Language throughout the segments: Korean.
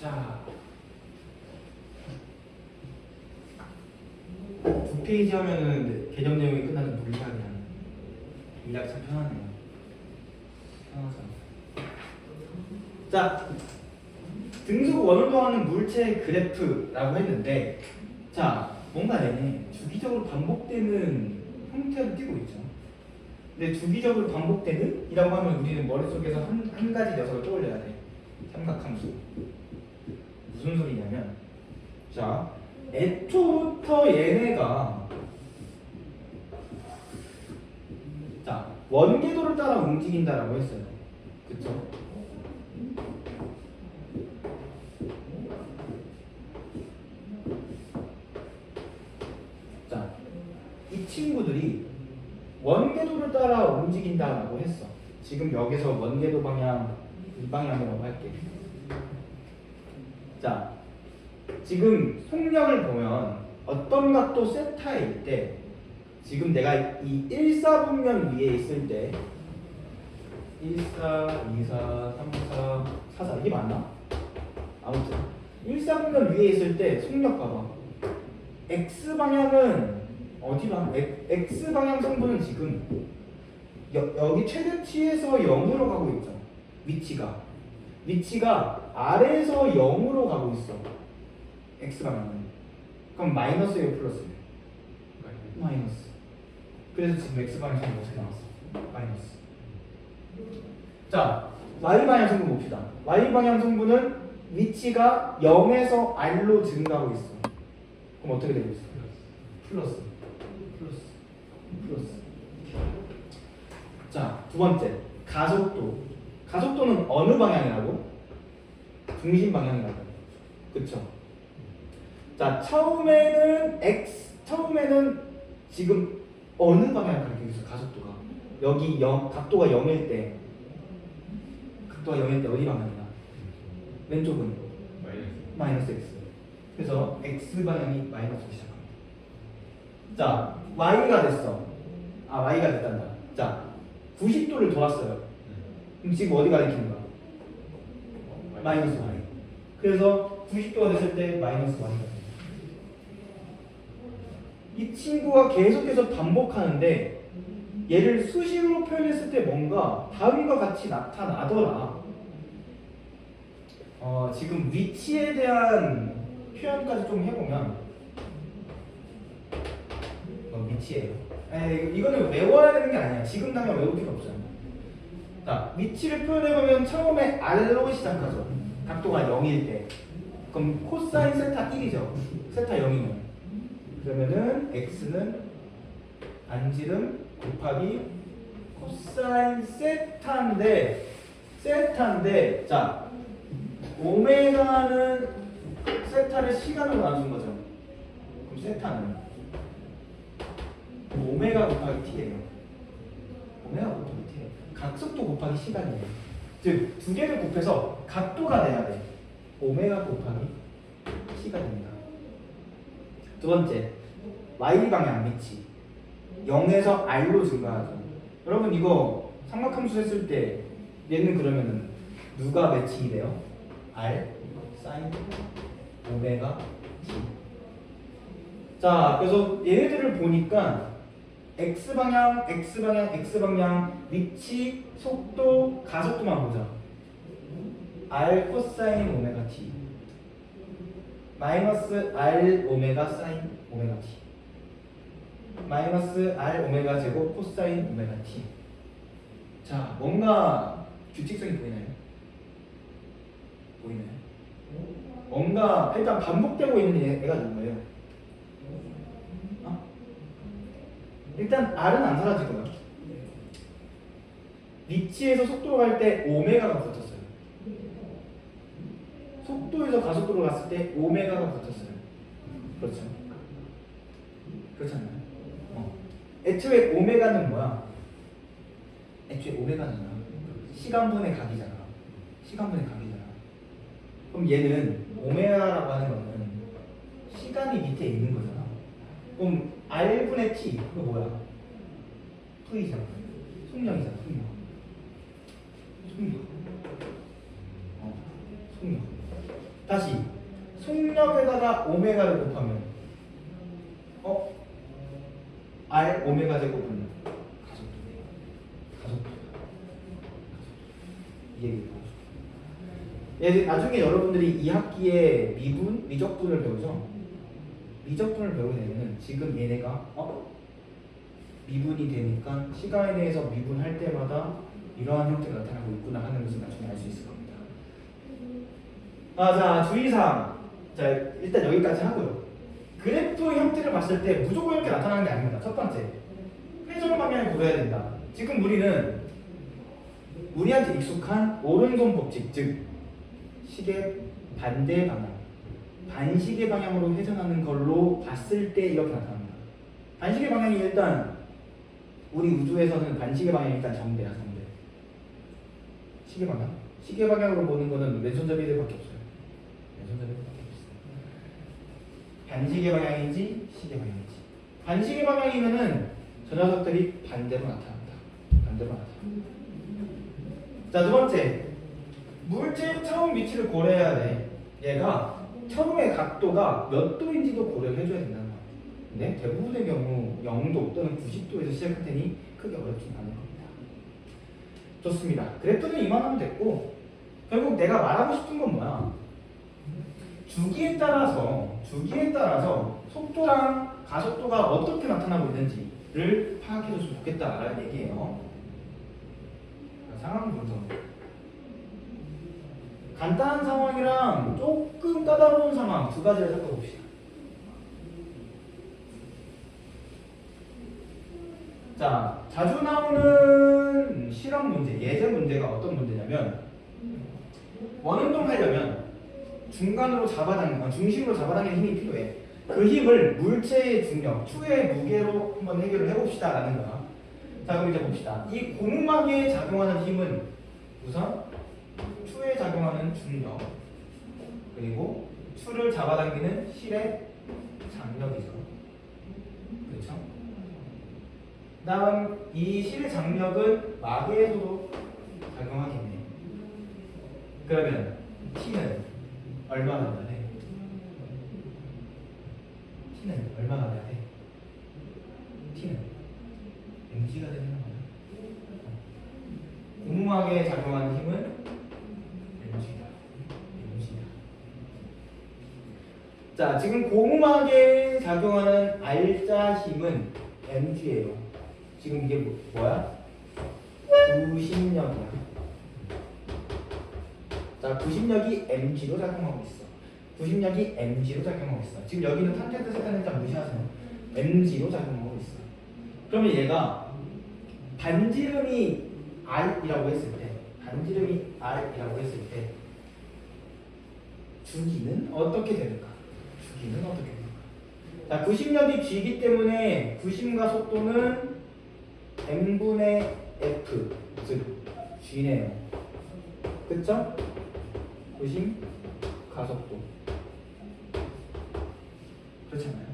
자, 두 페이지 하면은 개념 내용이 끝나는 물리학이야. 물리학 참 편하네요. 편하죠. 자, 등속 원운동하는 물체의 그래프라고 했는데, 자, 뭔가 얘네 주기적으로 반복되는 형태로 띄고 있죠. 근데 주기적으로 반복되는 이라고 하면 우리는 머릿속에서 한 가지 녀석을 떠올려야 돼. 삼각함수. 무슨 소리냐면, 자, 애초부터 얘네가 자, 원궤도를 따라 움직인다라고 했어요. 그쵸? 자, 이 친구들이 원궤도를 따라 움직인다라고 했어. 지금 여기서 원궤도 방향 이 방향이라고 할게. 자, 지금 속력을 보면 어떤 각도 세타일 때 지금 내가 이 1사분면 위에 있을 때 1, 4, 2, 4, 3, 4, 4, 4 이게 맞나? 아무튼 1사분면 위에 있을 때 속력 봐봐. X방향은 어디로 X방향 성분은 지금 여기 최대치에서 0으로 가고 있죠. 위치가 아래에서 0으로 가고 있어. X방향은. 그럼 마이너스예요, 플러스예요? 마이너스. 그래서 지금 X방향 성분 어떻게 나왔어? 마이너스. 자, Y방향 성분 봅시다. Y방향 성분은 위치가 0에서 R로 증가하고 있어. 그럼 어떻게 되고 있어? 플러스. 자, 두 번째. 가속도. 가속도는 어느 방향이라고? 중심 방향이라고. 그쵸? 자, 처음에는 지금 어느 방향을 가리키고 있어, 가속도가? 여기 각도가 0일 때 어디 방향이야? 왼쪽은? 마이너스 x. 그래서 x 방향이 마이너스로 시작합니다. 자, y가 됐어. y가 됐단다. 자, 90도를 돌았어요. 그럼 지금 어디 가리키는 거야? 마이너스 y. 그래서 90도가 됐을 때 마이너스 y가 됩니다. 이 친구가 계속해서 반복하는데 얘를 수식으로 표현했을 때 뭔가 다음과 같이 나타나더라. 지금 위치에 대한 표현까지 좀 해보면 위치예요. 이거는 외워야 되는 게 아니야. 지금 당장 외울 필요 없어요. 자, 위치를 표현해보면 처음에 R로 시작하죠. 각도가 0일 때. 그럼 코사인 세타 1이죠. 세타 0이면. 그러면은 X는 안지름 곱하기 코사인 세타인데 자, 오메가는 세타를 시간으로 나눈 거죠. 그럼 세타는 오메가 곱하기 t예요. 오메가 곱하기 t예요. 각속도 곱하기 시간이에요. 즉, 두 개를 곱해서 각도가 돼야 돼. 오메가 곱하기 시간입니다. 두 번째, y방향 위치 0에서 r로 증가하죠. 여러분 이거 삼각함수 했을 때 얘는 그러면은 누가 매칭이 돼요? r 사인 오메가 t. 자, 그래서 얘네들을 보니까 x방향 위치, 속도, 가속도만 보자. r 코사인 오메가 t 마이너스 r 오메가 사인 오메가 t 마이너스 r 오메가 제곱 코사인 오메가 t. 자, 뭔가 규칙성이 보이나요? 뭔가 일단 반복되고 있는 애가 누구예요? 일단 r은 안 사라지고요. 위치에서 속도로 갈 때 오메가가 붙었어요. 속도에서 가속도로 갔을 때 오메가가 붙었어요. 그렇죠? 그렇지 않나요? 애초에 오메가는 뭐야? 애초에 오메가는 뭐야? 시간분의 각이잖아. 그럼 얘는 오메가라고 하는 거는 시간이 밑에 있는 거잖아. 그럼 R분의 T, 그거 뭐야? V잖아. 속력이잖아, 속력. 속력. 다시 속력에다가 오메가를 곱하면 R 오메가 제곱은 가속도. 이 얘기고. 나중에 여러분들이 2학기에 미적분을 배우죠. 미적분을 배우게 되면은 지금 얘네가 미분이 되니까 시간에 대해서 미분할 때마다 이러한 형태가 나타나고 있구나 하는 것을 나중에 알 수 있을 겁니다. 자, 주의사항. 자, 일단 여기까지 하고요. 그래프 형태를 봤을 때 무조건 이렇게 나타나는 게 아닙니다. 첫 번째, 회전 방향을 고려해야 된다. 지금 우리한테 익숙한 오른손 법칙, 즉 시계 반대 방향, 반시계 방향으로 회전하는 걸로 봤을 때 이렇게 나타납니다. 반시계 방향이 일단 우리 우주에서는 반시계 방향이 일단 정대야, 정대. 시계 방향으로 보는 거는 왼손잡이들밖에 없어요. 왼손잡이들밖에 없어요. 반시계 방향인지 시계 방향인지. 반시계 방향이면은 저 녀석들이 반대로 나타납니다. 반대로 나타납니다. 자, 두 번째, 물체의 처음 위치를 고려해야 돼. 얘가 처음의 각도가 몇 도인지도 고려해줘야 된다는 거야. 근데 대부분의 경우 0도 또는 90도에서 시작할 테니 크게 어렵진 않을 겁니다. 좋습니다. 그래프는 이만하면 됐고, 결국 내가 말하고 싶은 건 뭐야? 주기에 따라서 속도랑 가속도가 어떻게 나타나고 있는지를 파악해줬으면 좋겠다라는 얘기예요. 상황 분석. 간단한 상황이랑 조금 까다로운 상황 두 가지를 살펴봅시다. 자, 자주 나오는 실험 문제, 예제 문제가 어떤 문제냐면 원운동 하려면 중심으로 잡아당기는 힘이 필요해. 그 힘을 물체의 중력, 추의 무게로 한번 해결을 해봅시다 라는 거야. 자, 그럼 이제 봅시다. 이 고무망에 작용하는 힘은 우선 추에 작용하는 중력, 그리고 추를 잡아당기는 실의 장력이죠. 그렇죠? 다음 이 실의 장력은 마개에서도 작용하겠네. 그러면 T는 얼마나 돼야 돼? T는 얼마나 돼야 돼? T는 mg가 되는 거야. 고무망에 작용하는 힘은 mg다. 자, 지금 고무망에 작용하는 R자 힘은 mg예요. 지금 이게 뭐야? 구심력이야. 자, 구심력이 mg로 작용하고 있어. 구심력이 mg로 작용하고 있어. 지금 여기는 탄젠트 세탄젠트 무시하세요. mg로 작용하고 있어. 그러면 얘가 반지름이 r이라고 했을 때, 주기는 어떻게 되는가? 자, 구심력이 g이기 때문에 구심과 속도는 m분의 f, 즉 g네요. 그쵸? 구심, 가속도. 그렇지 않나요?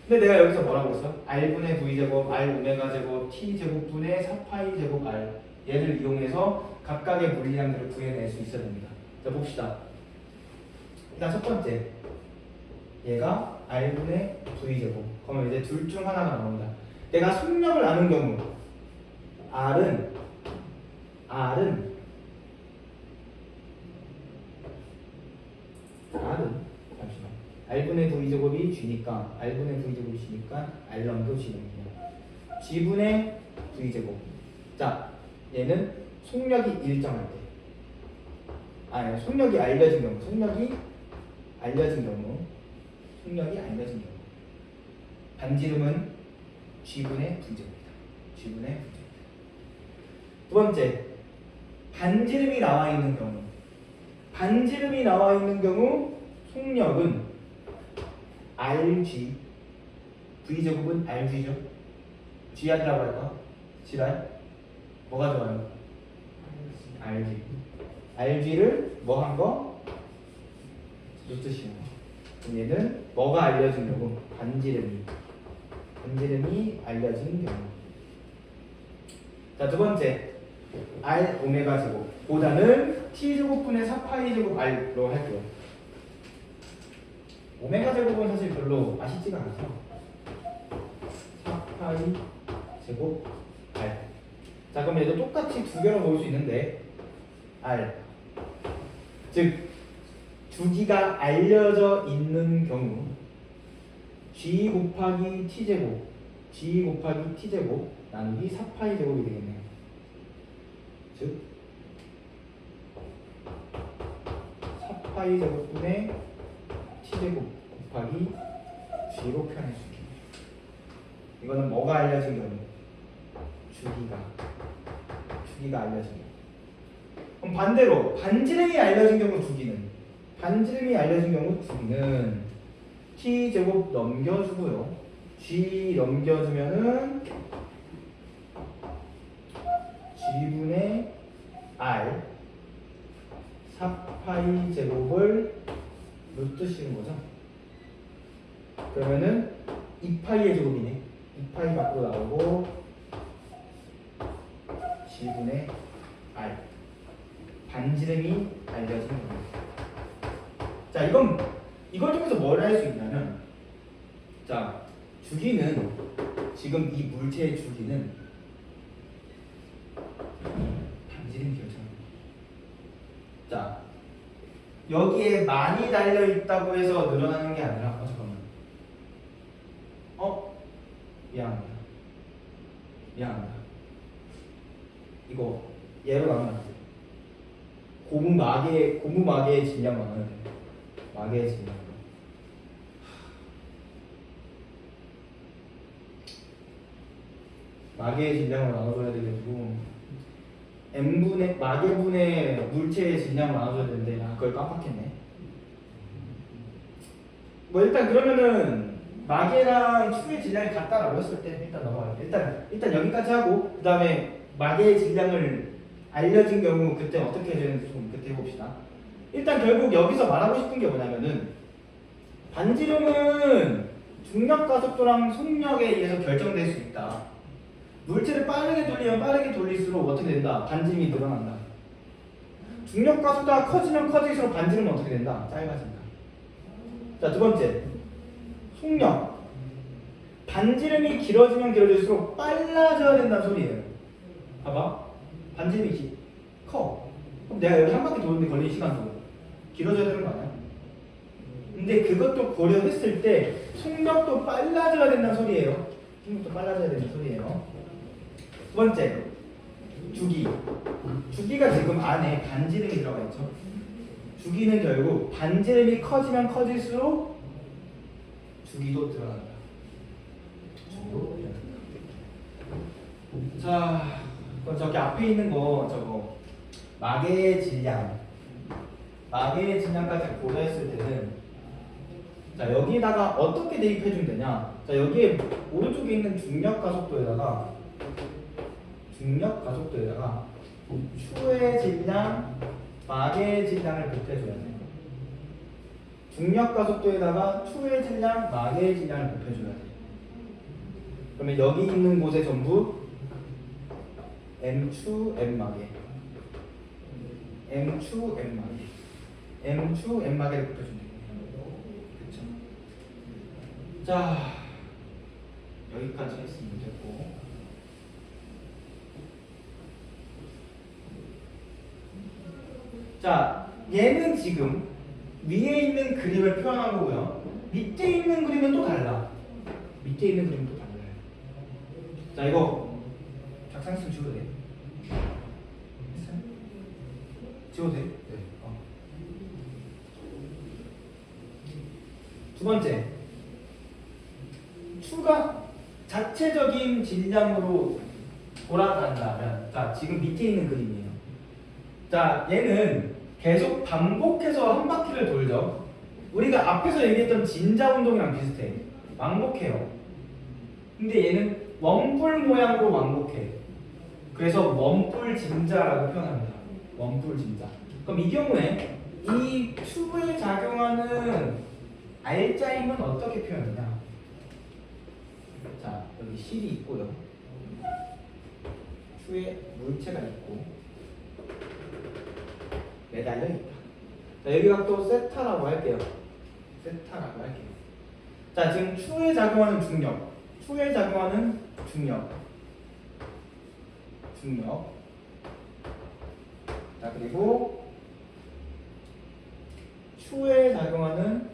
근데 내가 여기서 뭐라고 했어? r분의 v제곱, r 오메가 제곱, t제곱분의 4파이 제곱 r. 얘를 이용해서 각각의 물리량들을 구해낼 수 있어야 됩니다. 자, 봅시다. 일단 첫 번째, 얘가 r분의 v제곱. 그러면 이제 둘 중 하나가 나옵니다. 내가 속력을 아는 경우 r은 잠시만. r분의 v제곱이 g니까 r분의 v제곱이 g니까 r랑도 g입니다. g분의 v제곱. 자, 얘는 속력이 일정할 때, 속력이 알려진 경우, 반지름은 g분의 v제곱입니다. 두 번째, 반지름이 나와 있는 경우 속력은 rg, v제곱은 rg죠. gr이라고 할까? gr? 뭐가 좋아요? rg를 뭐 한 거? 루트 씌운 거. 그럼 얘는 뭐가 알려진 경우? 반지름이 알려진 경우. 자, 두 번째, R 오메가 제곱 보다는 t 제곱분의 4파이 제곱 R로 할게요. 오메가 제곱은 사실 별로 맛있지가 않아서 4파이 제곱 R. 자, 그럼 얘도 똑같이 두 개로 모을 수 있는데 R 즉 주기가 알려져 있는 경우 G 곱하기 T제곱 G 곱하기 T제곱 나누기 4파이 제곱이 되겠네요. 즉 4파이 제곱분의 T제곱 곱하기 G로 표현할 수 있겠네요. 이거는 뭐가 알려진 경우? 주기가 알려진 경우. 그럼 반대로 반지름이 알려진 경우 주기는 T제곱 넘겨주고요. G 넘겨주면은 G분의 R 4파이 제곱을 루트 씌운 거죠. 그러면은 2파이의 제곱이네. 2파이 밖으로 나오고 G분의 R 반지름이 알려진 겁니다. 자, 이걸 통해서 뭘 할 수 있냐면, 자, 주기는 지금 이 물체의 주기는 반지름 기울차입니다. 자, 여기에 많이 달려 있다고 해서 늘어나는 게 아니라, 잠깐만. 미안합니다. 이거 얘로 나누면 안 돼. 고무 마개의 질량 나눠야 돼. 마개의 질량. 마개의 질량을 나눠줘야 되겠고 마개분의 물체의 질량을 나눠줘야 되는데 그걸 깜빡했네. 뭐 일단 그러면은 마개랑 축의 질량이 같다라고 했을 때 일단 넘어갈게요. 일단 여기까지 하고 그 다음에 마개의 질량을 알려진 경우 그때 어떻게 해야 되는지 좀 그때 해봅시다. 일단 결국 여기서 말하고 싶은 게 뭐냐면은 반지름은 중력 가속도랑 속력에 의해서 결정될 수 있다. 물체를 빠르게 돌리면 빠르게 돌릴수록 어떻게 된다? 반지름이 늘어난다. 중력 가속도가 커지면 커질수록 반지름은 어떻게 된다? 짧아진다. 자, 두 번째 속력. 반지름이 길어지면 길어질수록 빨라져야 된다는 소리예요. 봐봐. 반지름이 커. 그럼 내가 여기 한 바퀴 도는데 걸린 시간도 길어져야 되는 거 아니야? 근데 그것도 고려했을 때 속력도 빨라져야 된다는 소리예요. 속력도 빨라져야 된다는 소리예요. 두 번째, 주기가 지금 안에 반지름이 들어가 있죠. 주기는 결국 반지름이 커지면 커질수록 주기도 들어간다. 자, 그럼 저기 앞에 있는 거 저거 마개의 질량까지 고려했을 때는 자, 여기다가 어떻게 대입해 주면 되냐? 자, 여기에 오른쪽에 있는 중력 가속도에다가 추의 질량, 마개의 질량을 곱해줘야 돼요. 중력 가속도에다가 추의 질량, 마개의 질량을 곱해줘야 돼요. 그러면 여기 있는 곳에 전부 M추, M마개, M추, M마개를 곱해주면 돼요. 그렇죠? 자, 여기까지 했으면 됐고. 자, 얘는 지금 위에 있는 그림을 표현한 거고요. 밑에 있는 그림은 또 달라. 자, 이거 작성했으면 지워도 돼. 지워도 돼? 네. 두 번째, 추가 자체적인 질량으로 돌아간다면, 자, 지금 밑에 있는 그림이에요. 자, 얘는 계속 반복해서 한 바퀴를 돌죠. 우리가 앞에서 얘기했던 진자 운동이랑 비슷해. 왕복해요. 근데 얘는 원뿔 모양으로 왕복해. 그래서 원뿔 진자라고 표현합니다. 원뿔 진자. 그럼 이 경우에 이 추에 작용하는 알짜임은 어떻게 표현하냐? 자, 여기 실이 있고요. 추에 물체가 있고 매달려 있다. 자, 여기가 또 세타라고 할게요. 세타라고 할게요. 자, 지금 추에 작용하는 중력, 추에 작용하는 중력. 자, 그리고 추에 작용하는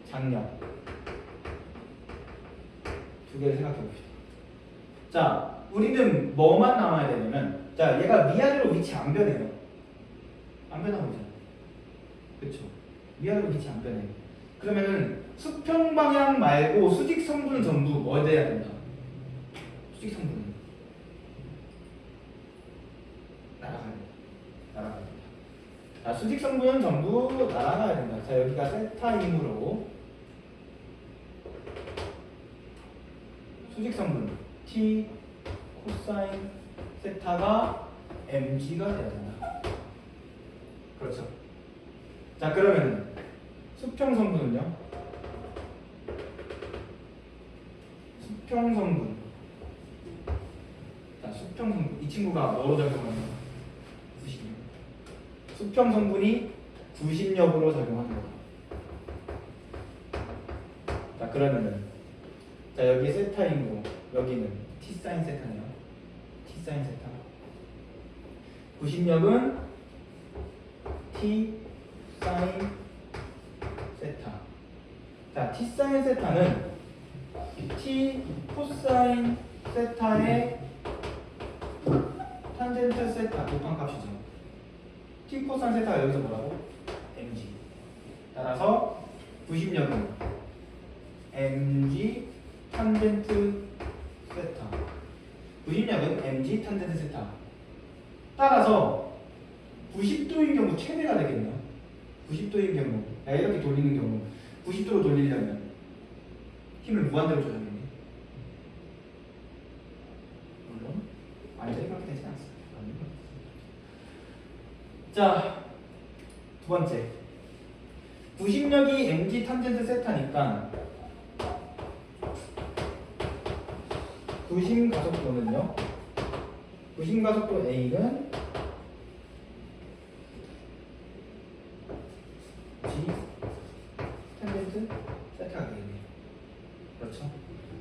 장력. 두 개를 생각해 봅시다. 자, 우리는 뭐만 나와야 되냐면, 자, 얘가 위아래로 위치 안 변해요. 안 변하고 있잖아. 그쵸? 위아래로 위치 안 변해요. 그러면은 수평 방향 말고 수직 성분은 전부 뭐 돼야 된다? 수직 성분은 날아가야 된다. 날아가야 된다. 자, 수직 성분은 전부 날아가야 된다. 자, 여기가 세타이므로 수직 성분 T 코사인 세타가 mg가 돼야 된다. 그렇죠. 자, 그러면 수평 성분은요? 수평 성분. 자, 수평 성분. 이 친구가 뭐로 작용하는 거야? 구심력. 수평 성분이 구심력으로 작용하는 거야. 자, 그러면은 자, 여기 세타이므로 여기는 T 사인 세타네요. T 사인 세타. 구심력은 T 사인 세타. 자, T 사인 세타는 T 코사인 세타의 탄젠트 세타 곱한 값이죠. T 코사인 세타가 여기서 뭐라고? mg. 따라서 구심력은 mg 탄젠트 세타. 구심력은 mg 탄젠트 세타. 따라서 90도인 경우 최대가 되겠네요. 90도인 경우, 이렇게 돌리는 경우 90도로 돌리려면 힘을 무한대로 줘야겠네. 물론 완전히 그렇게 되지 않습니다. 자, 두 번째, 구심력이 mg 탄젠트 세타니까 구심 가속도는요, 구심 가속도 A는 G 탄젠트 세타가 되겠네요. 그렇죠?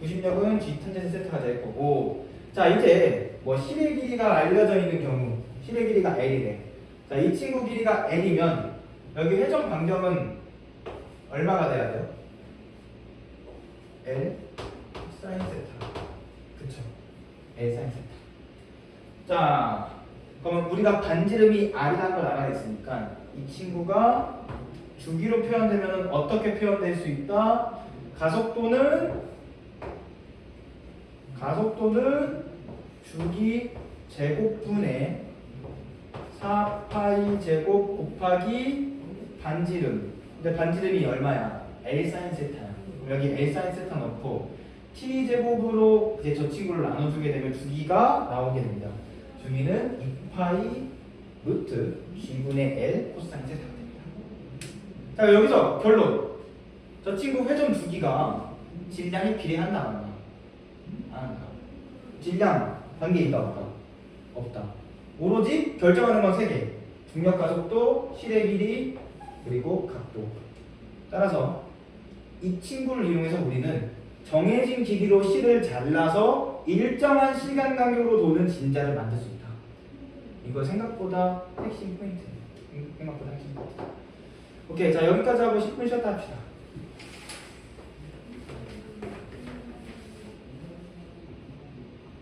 구심력은 G 탄젠트 세타가 될 거고, 자, 이제 뭐 실의 길이가 알려져 있는 경우, 실의 길이가 L이래. 자, 이 친구 길이가 L이면 여기 회전 반경은 얼마가 돼야 돼요? L 사인 세타. 그쵸? L 사인 세타. 자, 그러면 우리가 반지름이 R이라는 걸 알아냈으니까 이 친구가 주기로 표현되면 어떻게 표현될 수 있다? 가속도는 주기 제곱분의 4파이 제곱 곱하기 반지름. 근데 반지름이 얼마야? L 사인 세타야. 여기 L 사인 세타 넣고 T 제곱으로 이제 저 친구를 나눠주게 되면 주기가 나오게 됩니다. 주기는 2파이 루트 G분의 L 코사인 세타가 됩니다. 자, 여기서 결론. 저 친구 회전 주기가 질량에 비례한다, 안 한다? 안 한다. 질량 관계 있다, 없다? 없다. 오로지 결정하는 건 3개. 중력 가속도, 실의 길이, 그리고 각도. 따라서 이 친구를 이용해서 우리는 정해진 길이로 실을 잘라서 일정한 시간 간격으로 도는 진자를 만들 수 있다. 이거 생각보다 핵심 포인트예요. 생각보다 핵심 포인트. 오케이, 자, 여기까지 하고 10분 쉬었다 합시다.